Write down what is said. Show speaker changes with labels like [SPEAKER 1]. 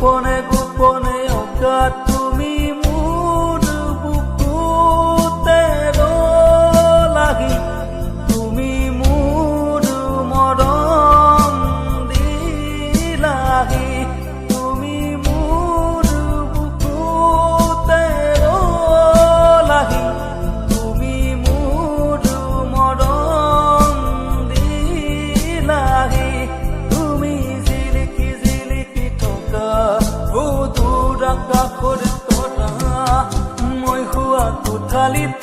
[SPEAKER 1] গোপনে গোপনে অজ্ঞাত তুমি মোৰ বুকুতে লাগি তুমি মোৰ মৰম দিলাহি তুমি মোৰ বুকুতে লাগি তুমি মোৰ মৰম দিলাহি তুমি জিলিকি জিলিকি থকা কাষৰ তৰা মই শোৱা কোঠালিত